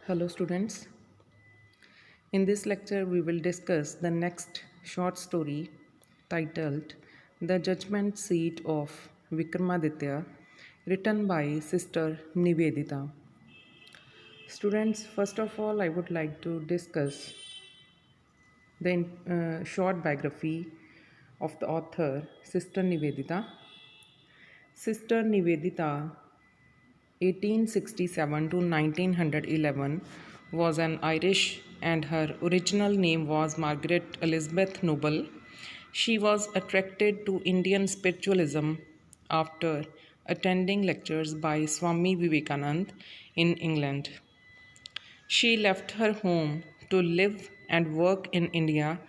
Hello, students. In this lecture, we will discuss the next short story titled The Judgment Seat of Vikramaditya, written by Sister Nivedita. Students, first of all, I would like to discuss the short biography of the author, Sister Nivedita. Sister Nivedita 1867 to 1911 was an Irish and her original name was Margaret Elizabeth Noble. She was attracted to Indian spiritualism after attending lectures by Swami Vivekanand in England. She left her home to live and work in India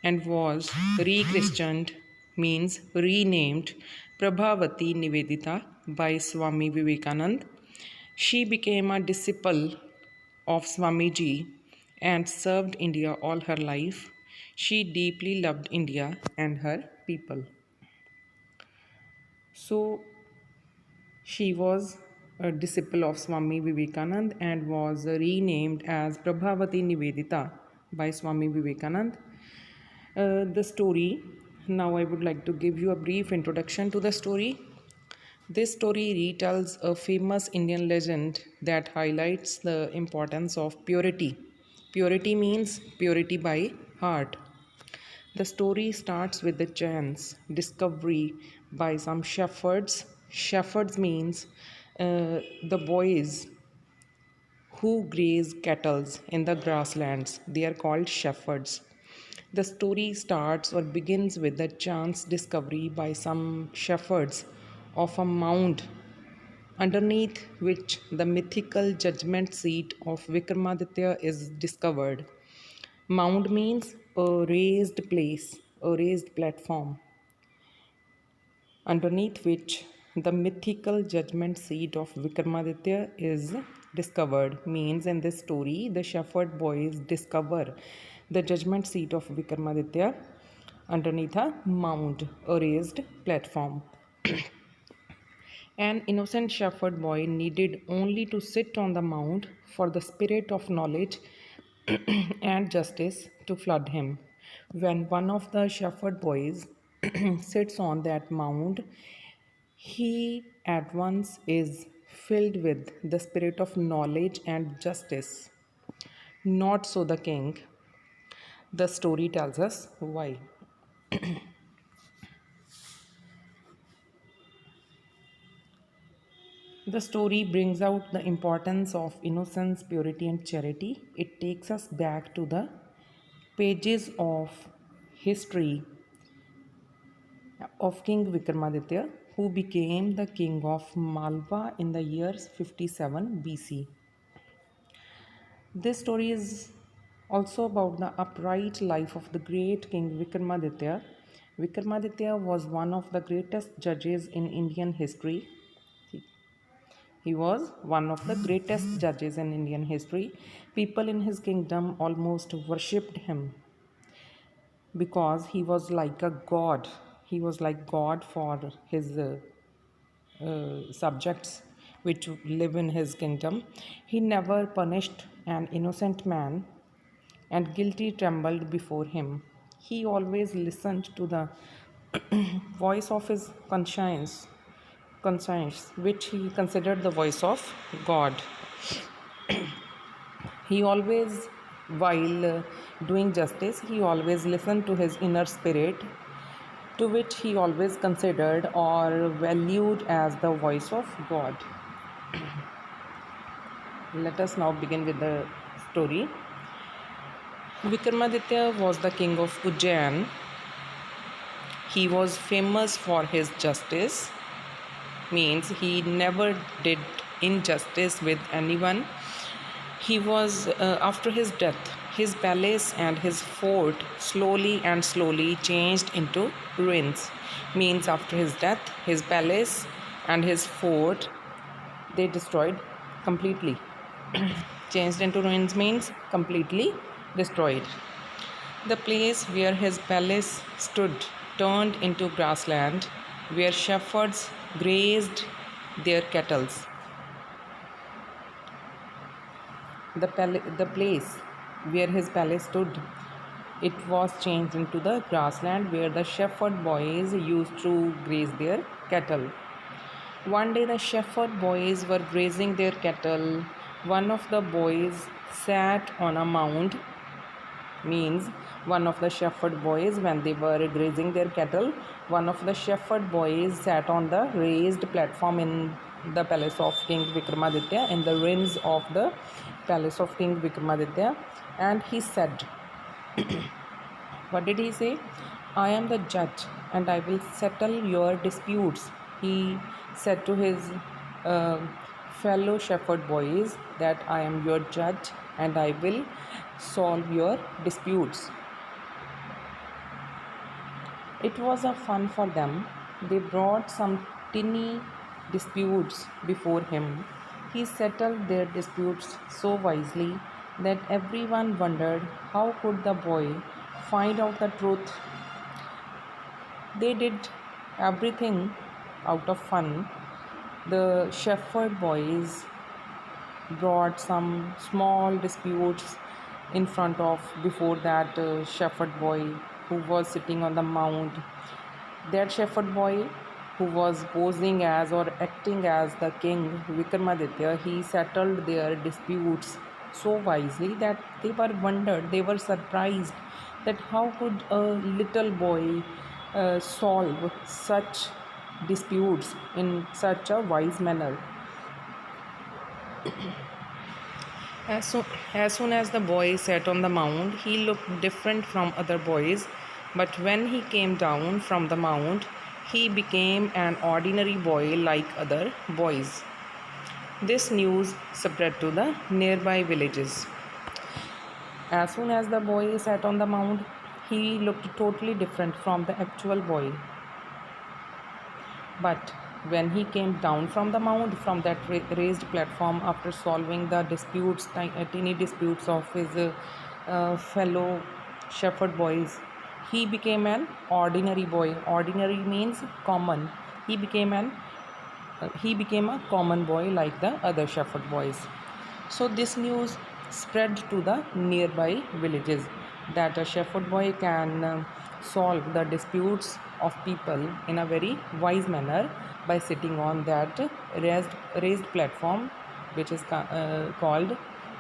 and was re-christened, means renamed Prabhavati Nivedita by Swami Vivekanand. She became a disciple of Swamiji and served India all her life. She deeply loved India and her people. So, she was a disciple of Swami Vivekanand and was renamed as Prabhavati Nivedita by Swami Vivekanand. The story, now I would like to give you a brief introduction to the story. This story retells a famous Indian legend that highlights the importance of purity. Purity means purity by heart. The story starts with the chance discovery by some shepherds. Shepherds means the boys who graze cattle in the grasslands. They are called shepherds. The story starts or begins with the chance discovery by some shepherds of a mound underneath which the mythical judgment seat of Vikramaditya is discovered. Mound means a raised place, a raised platform, underneath which the mythical judgment seat of Vikramaditya is discovered. Means in this story, the shepherd boys discover the judgment seat of Vikramaditya underneath a mound, a raised platform. An innocent shepherd boy needed only to sit on the mound for the spirit of knowledge and justice to flood him. When one of the shepherd boys sits on that mound, he at once is filled with the spirit of knowledge and justice. Not so the king. The story tells us why. The story brings out the importance of innocence, purity, and charity. It takes us back to the pages of history of King Vikramaditya, who became the king of Malwa in the years 57 BC. This story is also about the upright life of the great king Vikramaditya. Vikramaditya was one of the greatest judges in Indian history. He was one of the greatest judges in Indian history. People in his kingdom almost worshipped him because he was like a god. He was like God for his subjects which live in his kingdom. He never punished an innocent man, and guilty trembled before him. He always listened to the voice of his conscience, which he considered the voice of God. He always, while doing justice, he always listened to his inner spirit, to which he always considered or valued as the voice of God. Let us now begin with the story. Vikramaditya was the king of Ujjain. He was famous for his justice, means he never did injustice with anyone. He was, after his death, his palace and his fort slowly changed into ruins. Means after his death, his palace and his fort, they destroyed completely. Changed into ruins means completely destroyed. The place where his palace stood turned into grassland, where shepherds grazed their cattle. the place where his palace stood, it was changed into the grassland where the shepherd boys used to graze their cattle. One day, the shepherd boys were grazing their cattle. One of the boys sat on a mound, means one of the shepherd boys, when they were grazing their cattle, one of the shepherd boys sat on the raised platform in the palace of King Vikramaditya, in the ruins of the palace of King Vikramaditya, and he said, what did he say? I am the judge and I will settle your disputes. He said to his uh, fellow shepherd boys that I am your judge and I will solve your disputes. It was a fun for them. They brought some tiny disputes before him. He settled their disputes so wisely that everyone wondered how could the boy find out the truth. They did everything out of fun. The shepherd boys brought some small disputes in front of before that shepherd boy who was sitting on the mount. That shepherd boy who was posing as or acting as the king Vikramaditya, he settled their disputes so wisely that they were surprised that how could a little boy solve such disputes in such a wise manner. As soon as the boy sat on the mound, he looked different from other boys. But when he came down from the mound, he became an ordinary boy like other boys. This news spread to the nearby villages. As soon as the boy sat on the mound, he looked totally different from the actual boy. But when he came down from the mound, from that raised platform, after solving the disputes, tiny disputes of his fellow shepherd boys, he became an ordinary boy. Ordinary means common. He became a common boy like the other shepherd boys. So this news spread to the nearby villages that a shepherd boy can solve the disputes of people in a very wise manner by sitting on that raised platform, which is called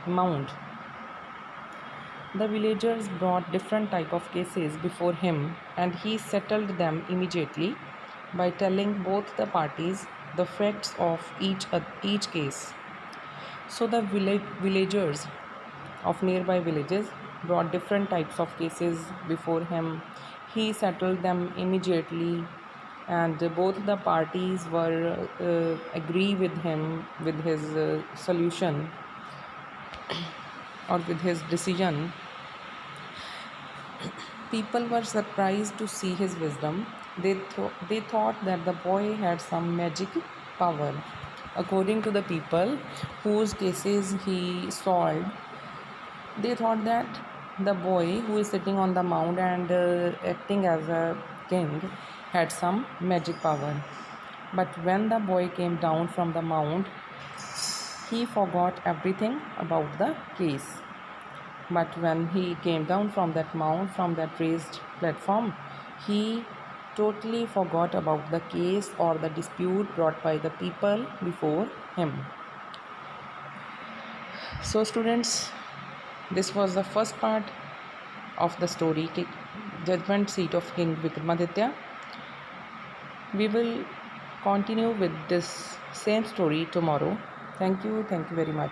mount. The villagers brought different type of cases before him and he settled them immediately by telling both the parties the facts of each case. So the villagers of nearby villages brought different types of cases before him. He settled them immediately, and both the parties were agree with him with his solution or with his decision. People were surprised to see his wisdom. They thought that the boy had some magic power. According to the people whose cases he solved, they thought that the boy who is sitting on the mound and acting as a king had some magic power. But when the boy came down from the mound, he forgot everything about the case. But when he came down from that mound, from that raised platform, he totally forgot about the case or the dispute brought by the people before him. So students, this was the first part of the story, Judgment Seat of King Vikramaditya. We will continue with this same story tomorrow. Thank you very much.